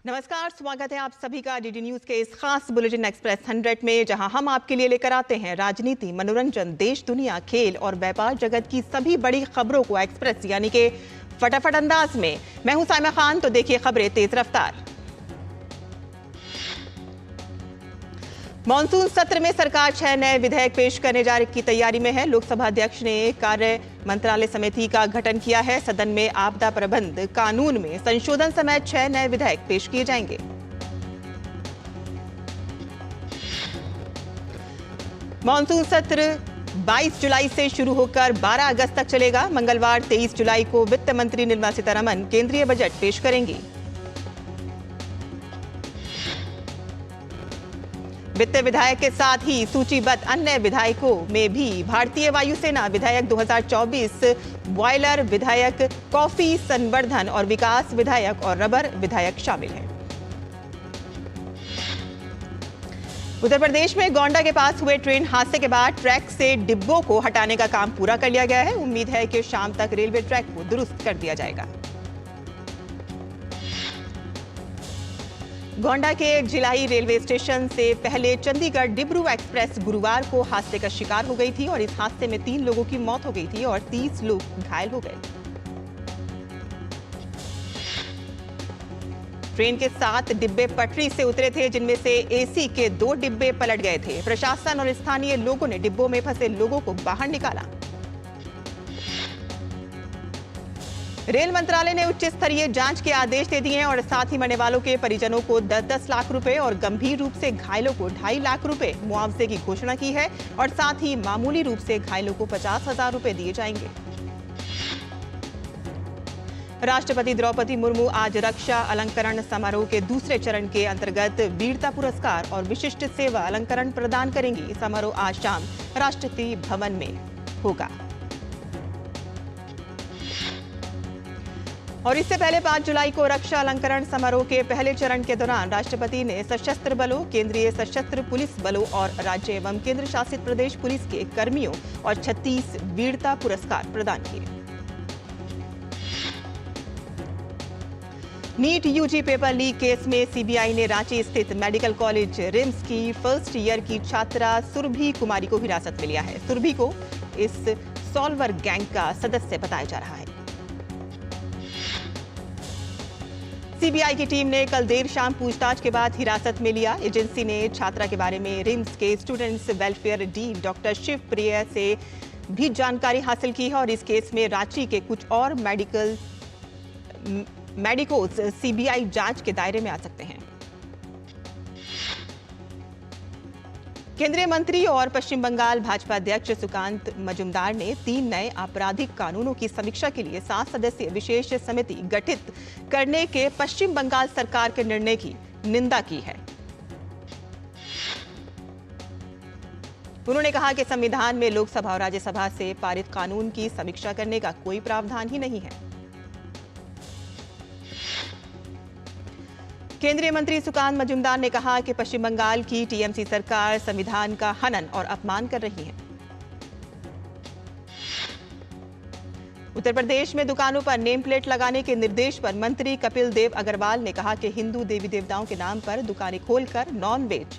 नमस्कार, स्वागत है आप सभी का डीडी न्यूज के इस खास बुलेटिन एक्सप्रेस 100 में, जहां हम आपके लिए लेकर आते हैं राजनीति, मनोरंजन, देश दुनिया, खेल और व्यापार जगत की सभी बड़ी खबरों को एक्सप्रेस यानी कि फटाफट अंदाज में। मैं हूं साइमा खान, तो देखिए खबरें तेज रफ्तार। मॉनसून सत्र में सरकार 6 नए विधेयक पेश करने जाने की तैयारी में है। लोकसभा अध्यक्ष ने कार्य मंत्रालय समिति का गठन किया है। सदन में आपदा प्रबंध कानून में संशोधन समेत 6 नए विधेयक पेश किए जाएंगे। मॉनसून सत्र 22 जुलाई से शुरू होकर 12 अगस्त तक चलेगा। मंगलवार 23 जुलाई को वित्त मंत्री निर्मला सीतारमण केंद्रीय बजट पेश करेंगी। वित्त विधायक के साथ ही सूचीबद्ध अन्य विधायकों में भी भारतीय वायुसेना विधायक 2024, बॉयलर विधायक, कॉफी संवर्धन और विकास विधायक और रबर विधायक शामिल हैं। उत्तर प्रदेश में गोंडा के पास हुए ट्रेन हादसे के बाद ट्रैक से डिब्बों को हटाने का काम पूरा कर लिया गया है। उम्मीद है कि शाम तक रेलवे ट्रैक को दुरुस्त कर दिया जाएगा। गोंडा के जिलाई रेलवे स्टेशन से पहले चंडीगढ़ डिब्रू एक्सप्रेस गुरुवार को हादसे का शिकार हो गई थी और इस हादसे में 3 लोगों की मौत हो गई थी और 30 लोग घायल हो गए। ट्रेन के 7 डिब्बे पटरी से उतरे थे, जिनमें से एसी के 2 डिब्बे पलट गए थे। प्रशासन और स्थानीय लोगों ने डिब्बों में फंसे लोगों को बाहर निकाला। रेल मंत्रालय ने उच्च स्तरीय जांच के आदेश दे दिए हैं और साथ ही मरने वालों के परिजनों को 10-10 लाख रुपए और गंभीर रूप से घायलों को 2.5 लाख रुपए मुआवजे की घोषणा की है और साथ ही मामूली रूप से घायलों को 50,000 रुपए दिए जाएंगे। राष्ट्रपति द्रौपदी मुर्मू आज रक्षा अलंकरण समारोह के दूसरे चरण के अंतर्गत वीरता पुरस्कार और विशिष्ट सेवा अलंकरण प्रदान करेंगी। समारोह आज शाम राष्ट्रपति भवन में होगा। और इससे पहले 5 जुलाई को रक्षा अलंकरण समारोह के पहले चरण के दौरान राष्ट्रपति ने सशस्त्र बलों, केंद्रीय सशस्त्र पुलिस बलों और राज्य एवं केंद्र शासित प्रदेश पुलिस के कर्मियों और 36 वीरता पुरस्कार प्रदान किए। NEET UG paper leak case में सीबीआई ने रांची स्थित मेडिकल कॉलेज रिम्स की फर्स्ट ईयर की छात्रा सुरभि कुमारी को हिरासत में लिया है। सुरभि को इस सॉल्वर गैंग का सदस्य बताया जा रहा है। सीबीआई की टीम ने कल देर शाम पूछताछ के बाद हिरासत में लिया। एजेंसी ने छात्रा के बारे में रिम्स के students welfare dean doctor Shiv Priya से भी जानकारी हासिल की है और इस केस में रांची के कुछ और मेडिकोज सीबीआई जांच के दायरे में आ सकते हैं। केंद्रीय मंत्री और पश्चिम बंगाल भाजपा अध्यक्ष सुकांत मजूमदार ने 3 नए आपराधिक कानूनों की समीक्षा के लिए 7 सदस्यीय विशेष समिति गठित करने के पश्चिम बंगाल सरकार के निर्णय की निंदा की है। उन्होंने कहा कि संविधान में लोकसभा और राज्यसभा से पारित कानून की समीक्षा करने का कोई प्रावधान ही नहीं है। केंद्रीय मंत्री सुकांत मजूमदार ने कहा कि पश्चिम बंगाल की टीएमसी सरकार संविधान का हनन और अपमान कर रही है। उत्तर प्रदेश में दुकानों पर नेम प्लेट लगाने के निर्देश पर मंत्री कपिल देव अग्रवाल ने कहा कि हिंदू देवी देवताओं के नाम पर दुकानें खोलकर नॉन वेज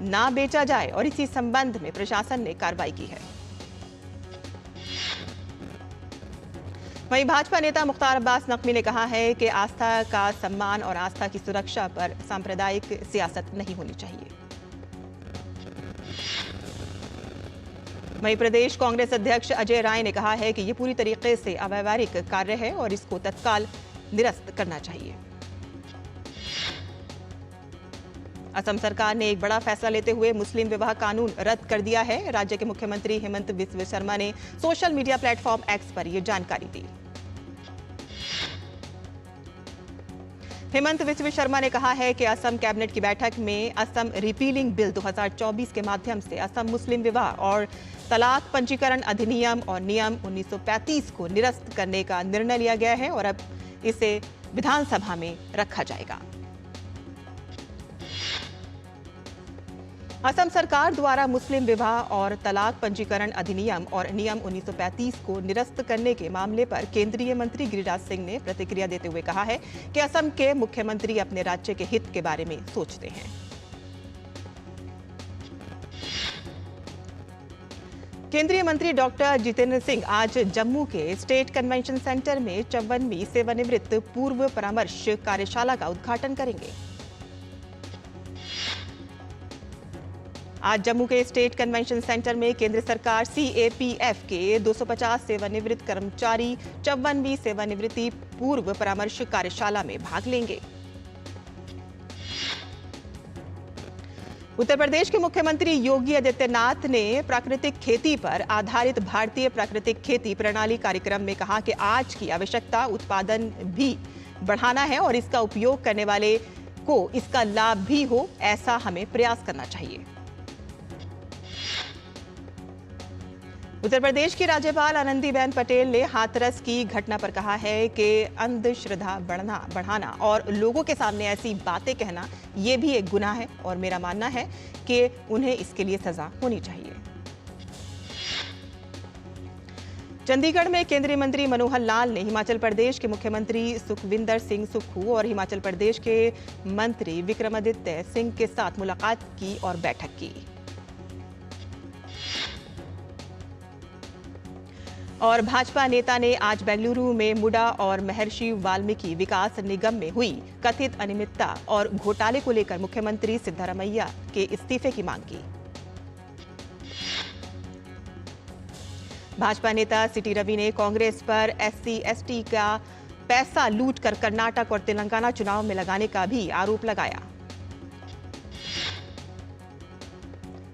ना बेचा जाए और इसी संबंध में प्रशासन ने कार्रवाई की है। वहीं भाजपा नेता मुख्तार अब्बास नकवी ने कहा है कि आस्था का सम्मान और आस्था की सुरक्षा पर सांप्रदायिक सियासत नहीं होनी चाहिए। वहीं प्रदेश कांग्रेस अध्यक्ष अजय राय ने कहा है कि ये पूरी तरीके से अव्यावहारिक कार्य है और इसको तत्काल निरस्त करना चाहिए। असम सरकार ने एक बड़ा फैसला लेते हुए मुस्लिम विवाह कानून रद्द कर दिया है। राज्य के मुख्यमंत्री हेमंत बिस्व शर्मा ने सोशल मीडिया प्लेटफॉर्म एक्स पर यह जानकारी दी। हेमंत बिस्व शर्मा ने कहा है कि असम कैबिनेट की बैठक में असम रिपीलिंग बिल 2024 के माध्यम से असम मुस्लिम विवाह और तलाक पंजीकरण अधिनियम और नियम 1935 को निरस्त करने का निर्णय लिया गया है और अब इसे विधानसभा में रखा जाएगा। असम सरकार द्वारा मुस्लिम विवाह और तलाक पंजीकरण अधिनियम और नियम 1935 को निरस्त करने के मामले पर केंद्रीय मंत्री गिरिराज सिंह ने प्रतिक्रिया देते हुए कहा है कि असम के मुख्यमंत्री अपने राज्य के हित के बारे में सोचते हैं। केंद्रीय मंत्री डॉक्टर जितेंद्र सिंह आज जम्मू के स्टेट कन्वेंशन सेंटर में 54वीं सेवानिवृत्त पूर्व परामर्श कार्यशाला का उद्घाटन करेंगे। आज जम्मू के स्टेट कन्वेंशन सेंटर में केंद्र सरकार CAPF के 250 सेवानिवृत्त कर्मचारी 54वीं सेवानिवृत्ति पूर्व परामर्श कार्यशाला में भाग लेंगे। उत्तर प्रदेश के मुख्यमंत्री योगी आदित्यनाथ ने प्राकृतिक खेती पर आधारित भारतीय प्राकृतिक खेती प्रणाली कार्यक्रम में कहा कि आज की आवश्यकता उत्पादन भी बढ़ाना है और इसका उपयोग करने वाले को इसका लाभ भी हो, ऐसा हमें प्रयास करना चाहिए। उत्तर प्रदेश की राज्यपाल आनंदीबेन पटेल ने हाथरस की घटना पर कहा है कि अंधश्रद्धा बढ़ाना और लोगों के सामने ऐसी बातें कहना ये भी एक गुनाह है और मेरा मानना है कि उन्हें इसके लिए सजा होनी चाहिए। चंडीगढ़ में केंद्रीय मंत्री मनोहर लाल ने हिमाचल प्रदेश के मुख्यमंत्री सुखविंदर सिंह सुक्खू और हिमाचल प्रदेश के मंत्री विक्रमादित्य सिंह के साथ मुलाकात की और बैठक की। और भाजपा नेता ने आज बेंगलुरु में मुडा और महर्षि वाल्मीकि विकास निगम में हुई कथित अनियमितता और घोटाले को लेकर मुख्यमंत्री सिद्धरामैया के इस्तीफे की मांग की। भाजपा नेता सिटी रवि ने कांग्रेस पर SC/ST का पैसा लूट कर कर्नाटक और तेलंगाना चुनाव में लगाने का भी आरोप लगाया।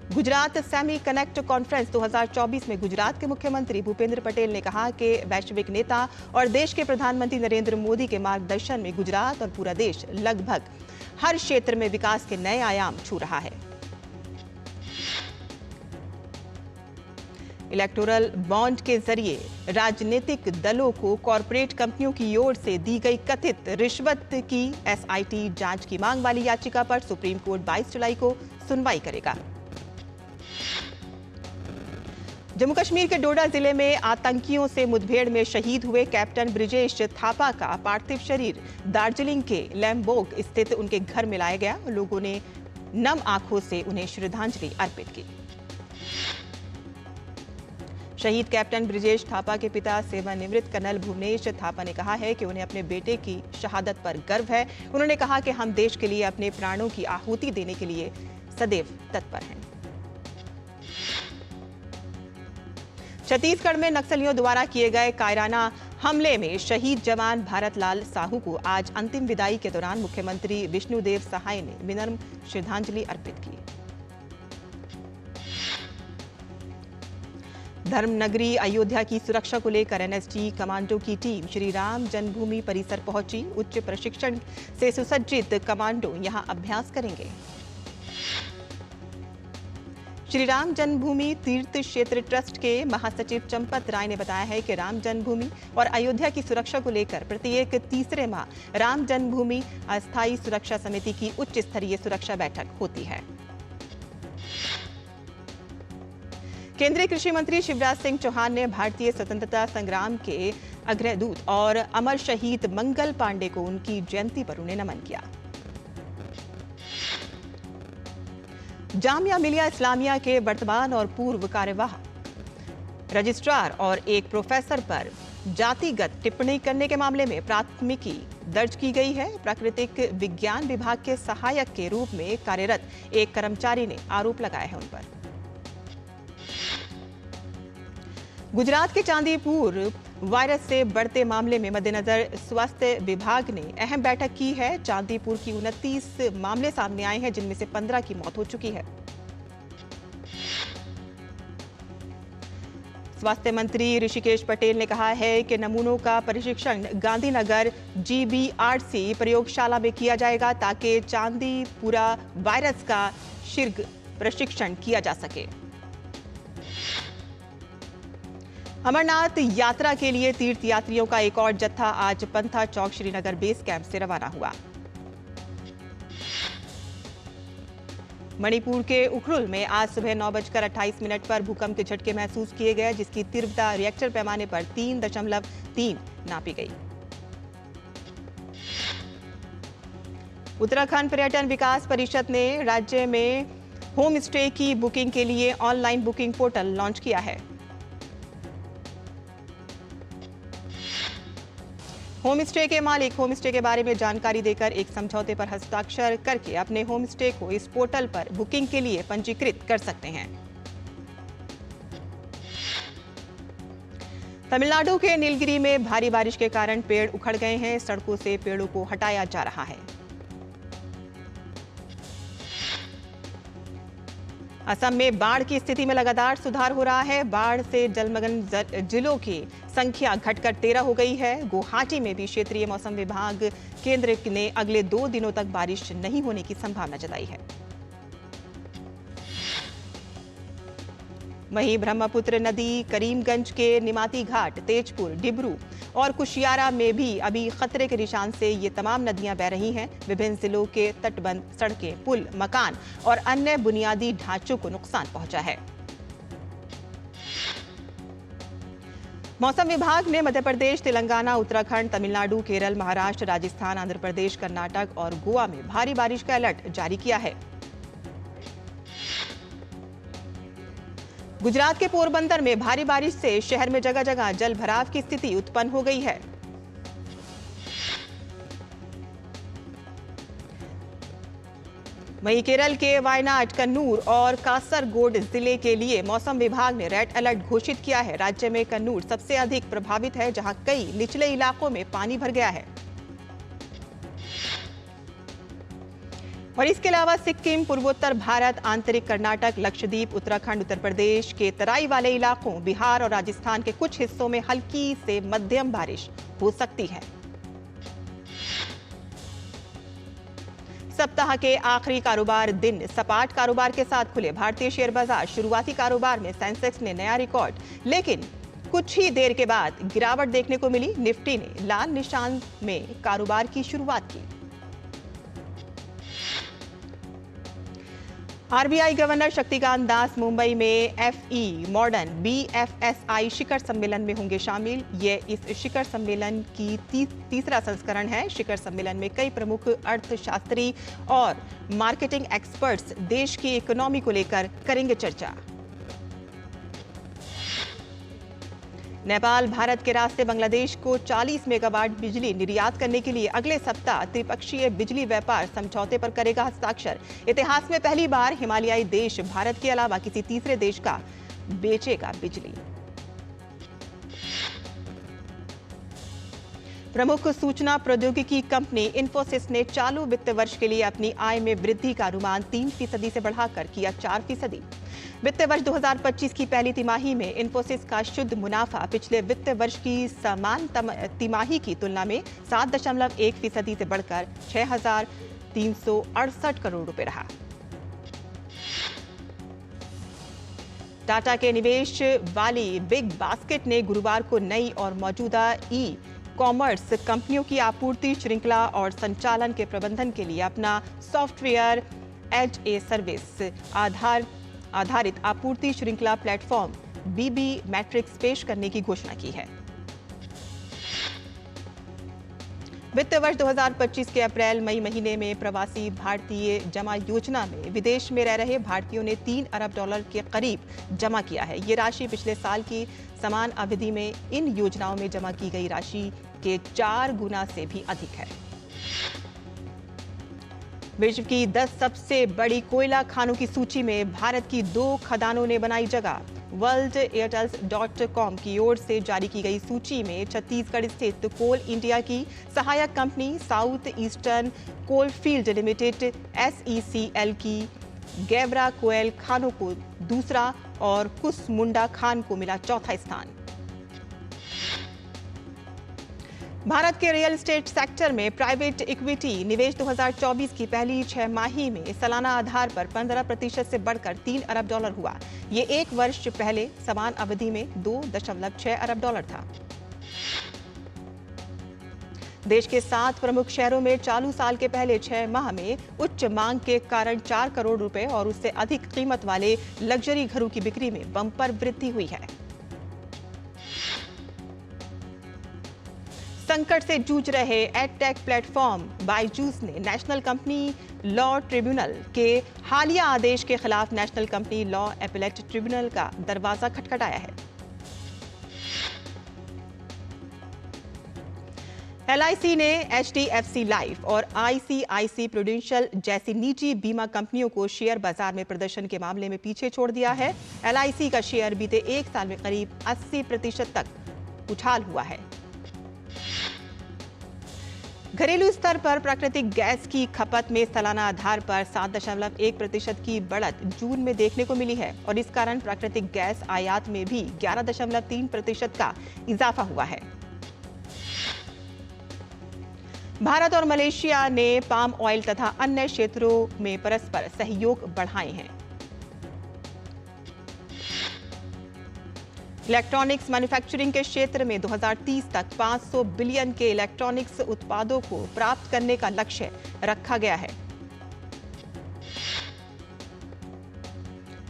गुजरात सेमी कनेक्ट कॉन्फ्रेंस 2024 में गुजरात के मुख्यमंत्री भूपेंद्र पटेल ने कहा कि वैश्विक नेता और देश के प्रधानमंत्री नरेंद्र मोदी के मार्गदर्शन में गुजरात और पूरा देश लगभग हर क्षेत्र में विकास के नए आयाम छू रहा है। इलेक्टोरल बॉन्ड के जरिए राजनीतिक दलों को कॉरपोरेट कंपनियों की ओर से दी गई कथित रिश्वत की SIT जांच की मांग वाली याचिका पर सुप्रीम कोर्ट 22 जुलाई को सुनवाई करेगा। जम्मू कश्मीर के डोडा जिले में आतंकियों से मुठभेड़ में शहीद हुए कैप्टन ब्रिजेश थापा का पार्थिव शरीर दार्जिलिंग के लैम्बोग स्थित उनके घर में लाया गया। लोगों ने नम आंखों से उन्हें श्रद्धांजलि अर्पित की। शहीद कैप्टन ब्रिजेश थापा के पिता सेवानिवृत्त कर्नल भुवनेश थापा ने कहा है कि उन्हें अपने बेटे की शहादत पर गर्व है। उन्होंने कहा कि हम देश के लिए अपने प्राणों की आहुति देने के लिए सदैव तत्पर हैं। छत्तीसगढ़ में नक्सलियों द्वारा किए गए कायराना हमले में शहीद जवान भारत लाल साहू को आज अंतिम विदाई के दौरान मुख्यमंत्री विष्णुदेव सहाय ने विनम्र श्रद्धांजलि अर्पित की। धर्मनगरी अयोध्या की सुरक्षा को लेकर NSG कमांडो की टीम श्री राम जन्मभूमि परिसर पहुंची। उच्च प्रशिक्षण से सुसज्जित कमांडो यहां अभ्यास करेंगे। श्री राम जन्मभूमि तीर्थ क्षेत्र ट्रस्ट के महासचिव चंपत राय ने बताया है कि राम जन्मभूमि और अयोध्या की सुरक्षा को लेकर प्रत्येक तीसरे माह राम जन्मभूमि अस्थायी सुरक्षा समिति की उच्च स्तरीय सुरक्षा बैठक होती है। केंद्रीय कृषि मंत्री शिवराज सिंह चौहान ने भारतीय स्वतंत्रता संग्राम के अग्रदूत और अमर शहीद मंगल पांडे को उनकी जयंती पर उन्हें नमन किया। जामिया मिलिया इस्लामिया के वर्तमान और पूर्व कार्यवाहक रजिस्ट्रार और एक प्रोफेसर पर जातिगत टिप्पणी करने के मामले में प्राथमिकी दर्ज की गई है। प्राकृतिक विज्ञान विभाग के सहायक के रूप में कार्यरत एक कर्मचारी ने आरोप लगाया है उन पर। गुजरात के चांदीपुर वायरस से बढ़ते मामले में मद्देनजर स्वास्थ्य विभाग ने अहम बैठक की है। चांदीपुर की 29 मामले सामने आए हैं, जिनमें से 15 की मौत हो चुकी है। स्वास्थ्य मंत्री ऋषिकेश पटेल ने कहा है कि नमूनों का परीक्षण गांधीनगर GBRC प्रयोगशाला में किया जाएगा ताकि चांदीपुरा वायरस का शीघ्र परीक्षण किया जा सके। अमरनाथ यात्रा के लिए तीर्थ यात्रियों का एक और जत्था आज पंथा चौक श्रीनगर बेस कैंप से रवाना हुआ। मणिपुर के उखरुल में आज सुबह 9:28 पर भूकंप के झटके महसूस किए गए, जिसकी तीव्रता रिएक्टर पैमाने पर 3.3 नापी गई। उत्तराखंड पर्यटन विकास परिषद ने राज्य में होम स्टे की बुकिंग के लिए ऑनलाइन बुकिंग पोर्टल लॉन्च किया है। होम स्टे के मालिक होम स्टे के बारे में जानकारी देकर एक समझौते पर हस्ताक्षर करके अपने होम स्टे को इस पोर्टल पर बुकिंग के लिए पंजीकृत कर सकते हैं। तमिलनाडु के नीलगिरी में भारी बारिश के कारण पेड़ उखड़ गए हैं। सड़कों से पेड़ों को हटाया जा रहा है। असम में बाढ़ की स्थिति में लगातार सुधार हो रहा है। बाढ़ से जलमग्न जिलों की संख्या घटकर 13 हो गई है। गुवाहाटी में भी क्षेत्रीय मौसम विभाग केंद्र ने अगले 2 दिनों तक बारिश नहीं होने की संभावना जताई है। वहीं ब्रह्मपुत्र नदी करीमगंज के निमाती घाट, तेजपुर, डिब्रू और कुशियारा में भी अभी खतरे के निशान से ये तमाम नदियां बह रही हैं। विभिन्न जिलों के तटबंध, सड़कें, पुल, मकान और अन्य बुनियादी ढांचों को नुकसान पहुंचा है। मौसम विभाग ने मध्य प्रदेश, तेलंगाना, उत्तराखंड, तमिलनाडु, केरल, महाराष्ट्र, राजस्थान, आंध्र प्रदेश, कर्नाटक और गोवा में भारी बारिश का अलर्ट जारी किया है। गुजरात के पोरबंदर में भारी बारिश से शहर में जगह जगह जल भराव की स्थिति उत्पन्न हो गई है। वहीं केरल के वायनाड, कन्नूर और कासरगोड जिले के लिए मौसम विभाग ने रेड अलर्ट घोषित किया है। राज्य में कन्नूर सबसे अधिक प्रभावित है, जहां कई निचले इलाकों में पानी भर गया है। और इसके अलावा सिक्किम, पूर्वोत्तर भारत, आंतरिक कर्नाटक, लक्षद्वीप, उत्तराखंड, उत्तर प्रदेश के तराई वाले इलाकों, बिहार और राजस्थान के कुछ हिस्सों में हल्की से मध्यम बारिश हो सकती है। सप्ताह के आखिरी कारोबार दिन सपाट कारोबार के साथ खुले भारतीय शेयर बाजार। शुरुआती कारोबार में सेंसेक्स ने नया रिकॉर्ड, लेकिन कुछ ही देर के बाद गिरावट देखने को मिली। निफ्टी ने लाल निशान में कारोबार की शुरुआत की। आरबीआई गवर्नर शक्तिकांत दास मुंबई में एफई मॉडर्न बीएफएसआई शिखर सम्मेलन में होंगे शामिल। ये इस शिखर सम्मेलन की तीसरा संस्करण है। शिखर सम्मेलन में कई प्रमुख अर्थशास्त्री और मार्केटिंग एक्सपर्ट्स देश की इकोनॉमी को लेकर करेंगे चर्चा। नेपाल भारत के रास्ते बांग्लादेश को 40 मेगावाट बिजली निर्यात करने के लिए अगले सप्ताह त्रिपक्षीय बिजली व्यापार समझौते पर करेगा हस्ताक्षर। इतिहास में पहली बार हिमालयी देश भारत के अलावा किसी तीसरे देश का बेचेगा बिजली। प्रमुख सूचना प्रौद्योगिकी कंपनी इन्फोसिस ने चालू वित्त वर्ष के लिए अपनी आय में वृद्धि का अनुमान 3% से बढ़ाकर किया 4%। वित्त वर्ष 2025 की पहली तिमाही में इन्फोसिस का शुद्ध मुनाफा पिछले वित्त वर्ष की समान तिमाही की तुलना में 7.1% से बढ़कर 6,368 करोड़ रुपए रहा। टाटा के निवेश वाली बिग बास्केट ने गुरुवार को नई और मौजूदा ई कॉमर्स कंपनियों की आपूर्ति श्रृंखला और संचालन के प्रबंधन के लिए अपना सॉफ्टवेयर एज ए सर्विस आधारित आपूर्ति श्रृंखला प्लेटफॉर्म बीबी मैट्रिक्स पेश करने की घोषणा की है। वित्त वर्ष 2025 के अप्रैल-मई महीने में प्रवासी भारतीय जमा योजना में विदेश में रह रहे भारतीयों ने $3 अरब के करीब जमा किया है। ये राशि पिछले साल की समान अवधि में इन योजनाओं में जमा की गई राशि के 4 गुना से भी अधिक है। विश्व की 10 सबसे बड़ी कोयला खानों की सूची में भारत की 2 खदानों ने बनाई जगह। worldairtels.com की ओर से जारी की गई सूची में छत्तीसगढ़ स्थित कोल इंडिया की सहायक company south eastern coalfield limited SECL की गैवरा कोयल खानों को दूसरा और कुसमुंडा खान को मिला चौथा स्थान। भारत के रियल एस्टेट सेक्टर में प्राइवेट इक्विटी निवेश 2024 की पहली 6 माही में सालाना आधार पर 15% से बढ़कर $3 अरब हुआ। ये एक वर्ष पहले समान अवधि में $2.6 अरब था। देश के 7 प्रमुख शहरों में चालू साल के पहले 6 माह में उच्च मांग के कारण 4 करोड़ रुपए और उससे अधिक कीमत वाले लग्जरी घरों की बिक्री में बम्पर वृद्धि हुई है। संकट से जूझ रहे एडटेक प्लेटफॉर्म बायजूस ने नेशनल कंपनी लॉ ट्रिब्यूनल के हालिया आदेश के खिलाफ national company law appellate tribunal का दरवाजा खटखटाया है। LIC ने HDFC लाइफ और ICICI प्रूडेंशियल जैसी निजी बीमा कंपनियों को शेयर बाजार में प्रदर्शन के मामले में पीछे छोड़ दिया है। LIC का शेयर बीते 1 साल में करीब 80% तक उछाल हुआ है। घरेलू स्तर पर प्राकृतिक गैस की खपत में सालाना आधार पर 7.1% की बढ़त जून में देखने को मिली है और इस कारण प्राकृतिक गैस आयात में भी 11.3% का इजाफा हुआ है। भारत और मलेशिया ने पाम ऑयल तथा अन्य क्षेत्रों में परस्पर सहयोग बढ़ाए हैं। इलेक्ट्रॉनिक्स मैन्युफैक्चरिंग के क्षेत्र में 2030 तक 500 बिलियन के इलेक्ट्रॉनिक्स उत्पादों को प्राप्त करने का लक्ष्य रखा गया है।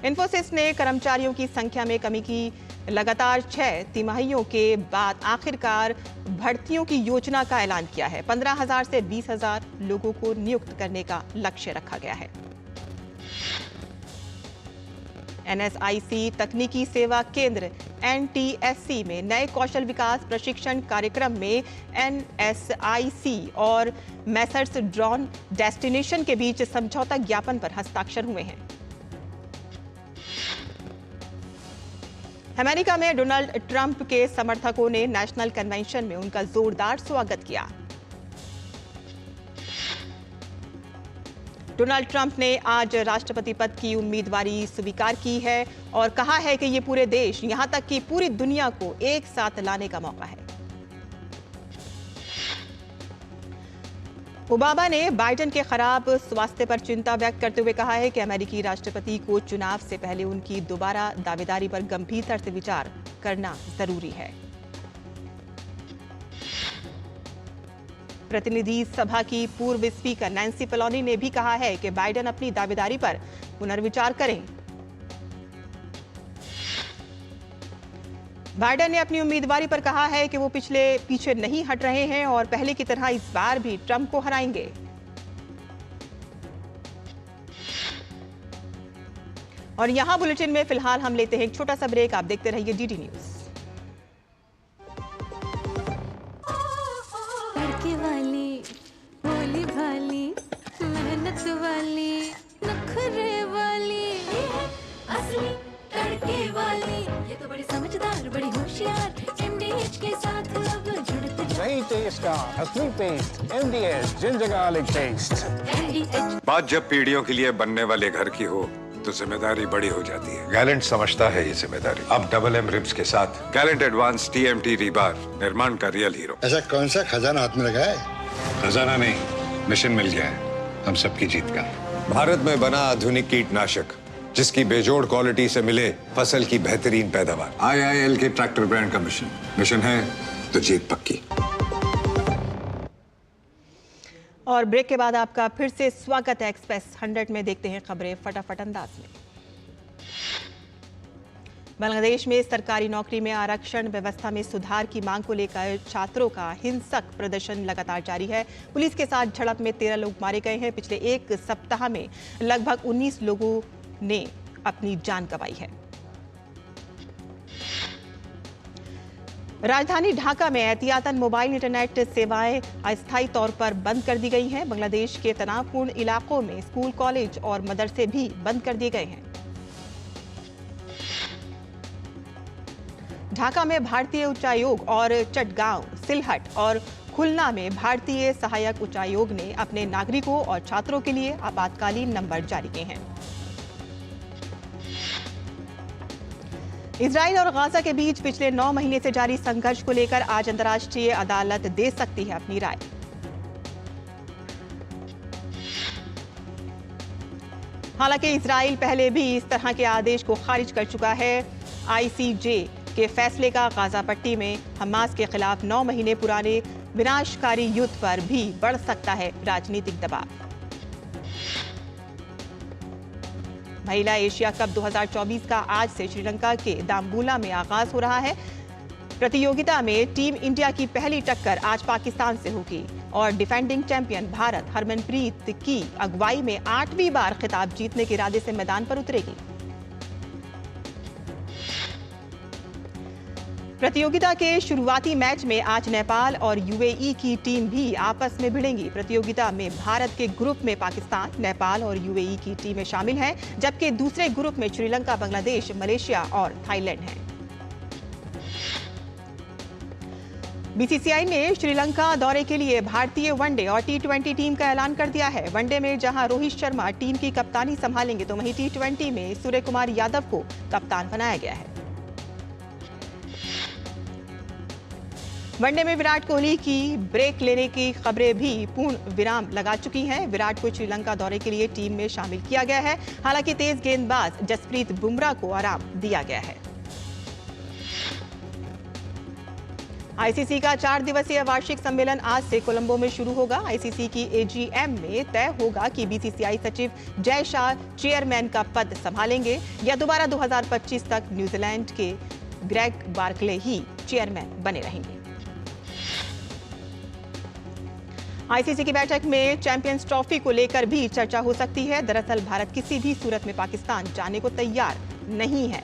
इन्फोसिस ने कर्मचारियों की संख्या में कमी की लगातार 6 तिमाहियों के बाद आखिरकार भर्तियों की योजना का ऐलान किया है। 15,000 से 20,000 लोगों को नियुक्त करने का लक्ष्य रखा गया है। NSIC तकनीकी सेवा केंद्र NTSC में नए कौशल विकास प्रशिक्षण कार्यक्रम में NSIC और मैसर्स ड्रॉन डेस्टिनेशन के बीच समझौता ज्ञापन पर हस्ताक्षर हुए हैं। अमेरिका में डोनाल्ड ट्रंप के समर्थकों ने नेशनल कन्वेंशन में उनका जोरदार स्वागत किया। डोनाल्ड ट्रंप ने आज राष्ट्रपति पद की उम्मीदवारी स्वीकार की है और कहा है कि ये पूरे देश, यहां तक कि पूरी दुनिया को एक साथ लाने का मौका है। ओबामा ने बाइडेन के खराब स्वास्थ्य पर चिंता व्यक्त करते हुए कहा है कि अमेरिकी राष्ट्रपति को चुनाव से पहले उनकी दोबारा दावेदारी पर गंभीरता से विचार करना जरूरी है। प्रतिनिधि सभा की पूर्व स्पीकर नैन्सी पेलोसी ने भी कहा है कि बाइडेन अपनी दावेदारी पर पुनर्विचार करें। बाइडेन ने अपनी उम्मीदवारी पर कहा है कि वो पीछे नहीं हट रहे हैं और पहले की तरह इस बार भी ट्रंप को हराएंगे। और यहां बुलेटिन में फिलहाल हम लेते हैं एक छोटा सा ब्रेक। आप देखते रहिए DD न्यूज। असली taste MDH ginger garlic taste. बात जब पीढ़ियों के लिए बनने वाले घर की हो तो जिम्मेदारी बड़ी हो जाती है। गैलेंट समझता है ये जिम्मेदारी। अब डबल M रिब्स के साथ गैलेंट एडवांस TMT रीबार निर्माण का रियल हीरो। ऐसा कौन सा खजाना हाथ में लगा है? खजाना नहीं, मिशन मिल गया है हम सबकी जीत का। भारत में बना आधुनिक कीटनाशक जिसकी बेजोड़ क्वालिटी से मिले फसल की बेहतरीन पैदावार। IIL के ट्रैक्टर ब्रांड का मिशन है तो जीत पक्की। और ब्रेक के बाद आपका फिर से स्वागत है एक्सप्रेस 100 में। देखते हैं खबरें फटाफट अंदाज में। बांग्लादेश में सरकारी नौकरी में आरक्षण व्यवस्था में सुधार की मांग को लेकर छात्रों का हिंसक प्रदर्शन लगातार जारी है। पुलिस के साथ झड़प में 13 लोग मारे गए हैं। पिछले एक सप्ताह में लगभग 19 लोगों ने अपनी जान गंवाई है। राजधानी ढाका में एहतियातन मोबाइल इंटरनेट सेवाएं अस्थायी तौर पर बंद कर दी गई हैं। बांग्लादेश के तनावपूर्ण इलाकों में स्कूल, कॉलेज और मदरसे भी बंद कर दिए गए हैं। ढाका में भारतीय उच्चायोग और चटगांव, सिलहट और खुलना में भारतीय सहायक उच्चायोग ने अपने नागरिकों और छात्रों के लिए आपातकालीन नंबर जारी किए हैं। इजराइल और गाजा के बीच पिछले 9 महीने से जारी संघर्ष को लेकर आज अंतर्राष्ट्रीय अदालत दे सकती है अपनी राय। हालांकि इजराइल पहले भी इस तरह के आदेश को खारिज कर चुका है। ICJ के फैसले का गाजा पट्टी में हमास के खिलाफ 9 महीने पुराने विनाशकारी युद्ध पर भी बढ़ सकता है राजनीतिक दबाव। महिला एशिया कप 2024 का आज से श्रीलंका के दाम्बुला में आगाज हो रहा है। प्रतियोगिता में टीम इंडिया की पहली टक्कर आज पाकिस्तान से होगी और डिफेंडिंग चैंपियन भारत हरमनप्रीत की अगुवाई में 8वीं बार खिताब जीतने के इरादे से मैदान पर उतरेगी। प्रतियोगिता के शुरुआती मैच में आज नेपाल और यूएई की टीम भी आपस में भिड़ेंगी। प्रतियोगिता में भारत के ग्रुप में पाकिस्तान, नेपाल और यूएई की टीमें शामिल हैं, जबकि दूसरे ग्रुप में श्रीलंका, बांग्लादेश, मलेशिया और थाईलैंड हैं। बीसीसीआई ने श्रीलंका दौरे के लिए भारतीय वनडे और टी20 टीम का ऐलान कर दिया है। वनडे में जहां रोहित शर्मा टीम की कप्तानी संभालेंगे, तो वहीं टी20 में सूर्य कुमार यादव को कप्तान बनाया गया है। वनडे में विराट कोहली की ब्रेक लेने की खबरें भी पूर्ण विराम लगा चुकी हैं। विराट को श्रीलंका दौरे के लिए टीम में शामिल किया गया है। हालांकि तेज गेंदबाज जसप्रीत बुमराह को आराम दिया गया है। आईसीसी का 4 दिवसीय वार्षिक सम्मेलन आज से कोलंबो में शुरू होगा। आईसीसी की एजीएम में तय होगा कि बीसीसीआई सचिव जय शाह चेयरमैन का पद संभालेंगे या दोबारा 2025 तक न्यूजीलैंड के ग्रेग बार्कले ही चेयरमैन बने रहेंगे। आईसीसी की बैठक में चैंपियंस ट्रॉफी को लेकर भी चर्चा हो सकती है। दरअसल भारत किसी भी सूरत में पाकिस्तान जाने को तैयार नहीं है।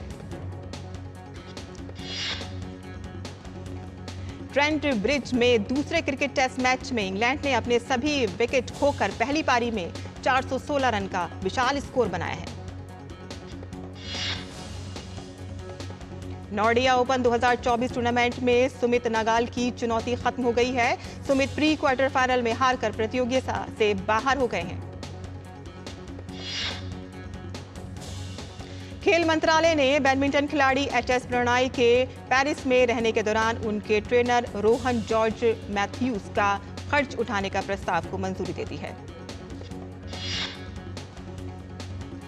ट्रेंट ब्रिज में दूसरे क्रिकेट टेस्ट मैच में इंग्लैंड ने अपने सभी विकेट खोकर पहली पारी में 416 रन का विशाल स्कोर बनाया है। नॉर्डिया ओपन 2024 टूर्नामेंट में सुमित नागाल की चुनौती खत्म हो गई है। सुमित प्री क्वार्टर फाइनल में हारकर प्रतियोगिता से बाहर हो गए हैं। खेल मंत्रालय ने बैडमिंटन खिलाड़ी एचएस प्रणॉय के पेरिस में रहने के दौरान उनके ट्रेनर रोहन जॉर्ज मैथ्यूज का खर्च उठाने का प्रस्ताव को मंजूरी दे दी है।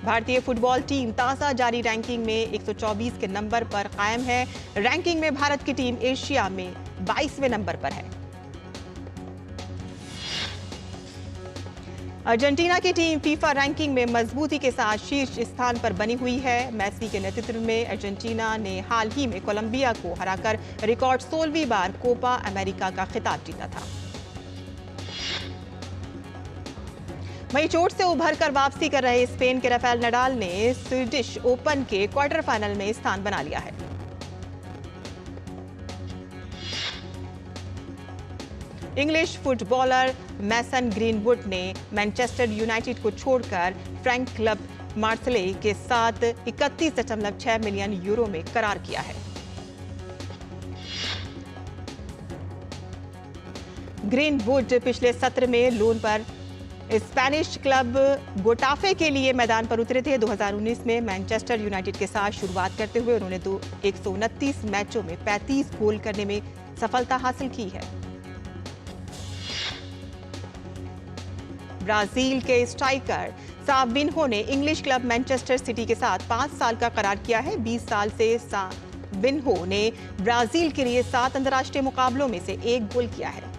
भारतीय फुटबॉल टीम ताज़ा जारी रैंकिंग में 124 के नंबर पर कायम है। रैंकिंग में भारत की टीम एशिया में 22वें नंबर पर है। अर्जेंटीना की टीम फीफा रैंकिंग में मजबूती के साथ शीर्ष स्थान पर बनी हुई है। मेसी के नेतृत्व में अर्जेंटीना ने हाल ही में कोलंबिया को हराकर रिकॉर्ड 16वीं बार कोपा अमेरिका का खिताब जीता था। वहीं चोट से उभर कर वापसी कर रहे स्पेन के राफेल नडाल ने स्वीडिश ओपन के क्वार्टर फाइनल में स्थान बना लिया है। इंग्लिश फुटबॉलर मैसन ग्रीनवुड ने मैनचेस्टर यूनाइटेड को छोड़कर फ्रैंक क्लब मार्सेले के साथ 31.6 मिलियन यूरो में करार किया है। ग्रीनवुड पिछले सत्र में लोन पर स्पेनिश क्लब गोटाफे के लिए मैदान पर उतरे थे। 2019 में मैनचेस्टर यूनाइटेड के साथ शुरुआत करते हुए उन्होंने 129 मैचों में 35 गोल करने में सफलता हासिल की है। ब्राजील के स्ट्राइकर साविन्हो ने इंग्लिश क्लब मैनचेस्टर सिटी के साथ 5 साल का करार किया है। 20 साल से साविन्हो ने ब्राजील के लिए 7 अंतर्राष्ट्रीय मुकाबलों में से 1 गोल किया है।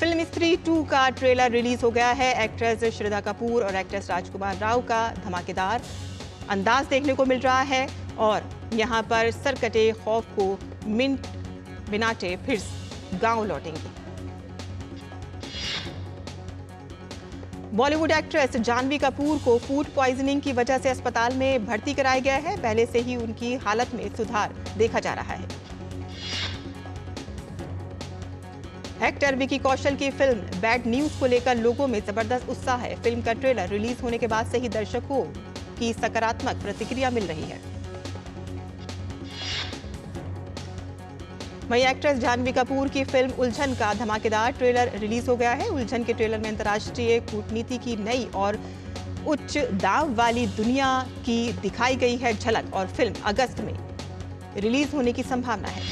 फिल्म स्त्री 2 का ट्रेलर रिलीज हो गया है। एक्ट्रेस श्रद्धा कपूर और एक्ट्रेस राजकुमार राव का धमाकेदार अंदाज देखने को मिल रहा है और यहां पर सरकटे खौफ को मिंट बिनाटे फिर गांव लौटेंगी। बॉलीवुड एक्ट्रेस जानवी कपूर को फूड पॉइजनिंग की वजह से अस्पताल में भर्ती कराया गया है। पहले से ही उनकी हालत में सुधार देखा जा रहा है। एक्टर विकी कौशल की फिल्म बैड न्यूज को लेकर लोगों में जबरदस्त उत्साह है। फिल्म का ट्रेलर रिलीज होने के बाद से ही दर्शकों की सकारात्मक प्रतिक्रिया मिल रही है। वहीं एक्ट्रेस जानवी कपूर की फिल्म उलझन का धमाकेदार ट्रेलर रिलीज हो गया है। उलझन के ट्रेलर में अंतर्राष्ट्रीय कूटनीति की नई और उच्च दाव वाली दुनिया की दिखाई गई है झलक और फिल्म अगस्त में रिलीज होने की संभावना है।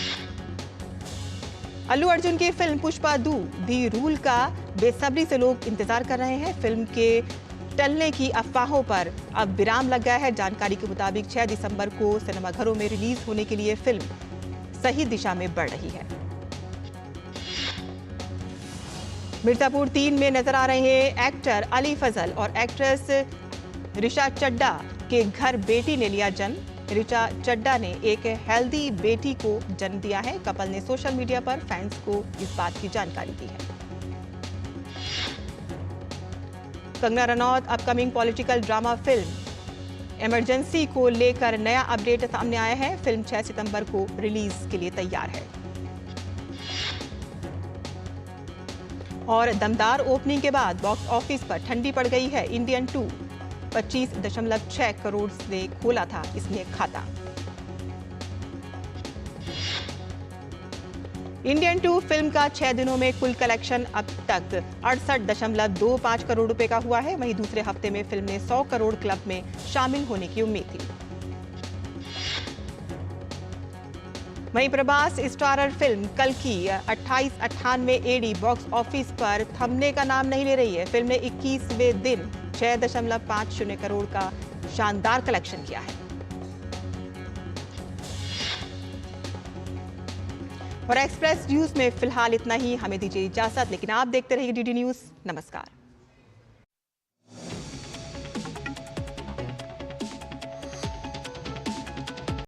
अल्लू अर्जुन की फिल्म पुष्पा 2 दी रूल का बेसब्री से लोग इंतजार कर रहे हैं। फिल्म के टलने की अफवाहों पर अब विराम लग गया है। जानकारी के मुताबिक 6 दिसंबर को सिनेमाघरों में रिलीज होने के लिए फिल्म सही दिशा में बढ़ रही है। मिर्जापुर 3 में नजर आ रहे हैं एक्टर अली फजल और एक्ट्रेस ऋचा चड्ढा के घर बेटी ने लिया जन्म। ऋचा चड्ढा ने एक हेल्दी बेटी को जन्म दिया है। कपल ने सोशल मीडिया पर फैंस को इस बात की जानकारी दी है। Kangana Ranaut upcoming political drama film emergency को लेकर नया अपडेट सामने आया है। फिल्म 6 सितंबर को रिलीज के लिए तैयार है। और दमदार ओपनिंग के बाद बॉक्स ऑफिस पर ठंडी पड़ गई है इंडियन 2। 25.6 करोड़ से खोला था इसने खाता। इंडियन 2 फिल्म का 6 दिनों में कुल कलेक्शन अब तक 68.25 करोड़ रुपए का हुआ है। वहीं दूसरे हफ्ते में फिल्म ने 100 करोड़ क्लब में शामिल होने की उम्मीद थी। वहीं प्रभास स्टारर फिल्म कल की 2898 एडी बॉक्स ऑफिस पर थमने का नाम नहीं ले रही है। फिल्म ने 21वें दिन 6.50 करोड़ का शानदार कलेक्शन किया है। और एक्सप्रेस न्यूज में फिलहाल इतना ही। हमें दीजिए इजाजत, लेकिन आप देखते रहिए डीडी न्यूज। नमस्कार।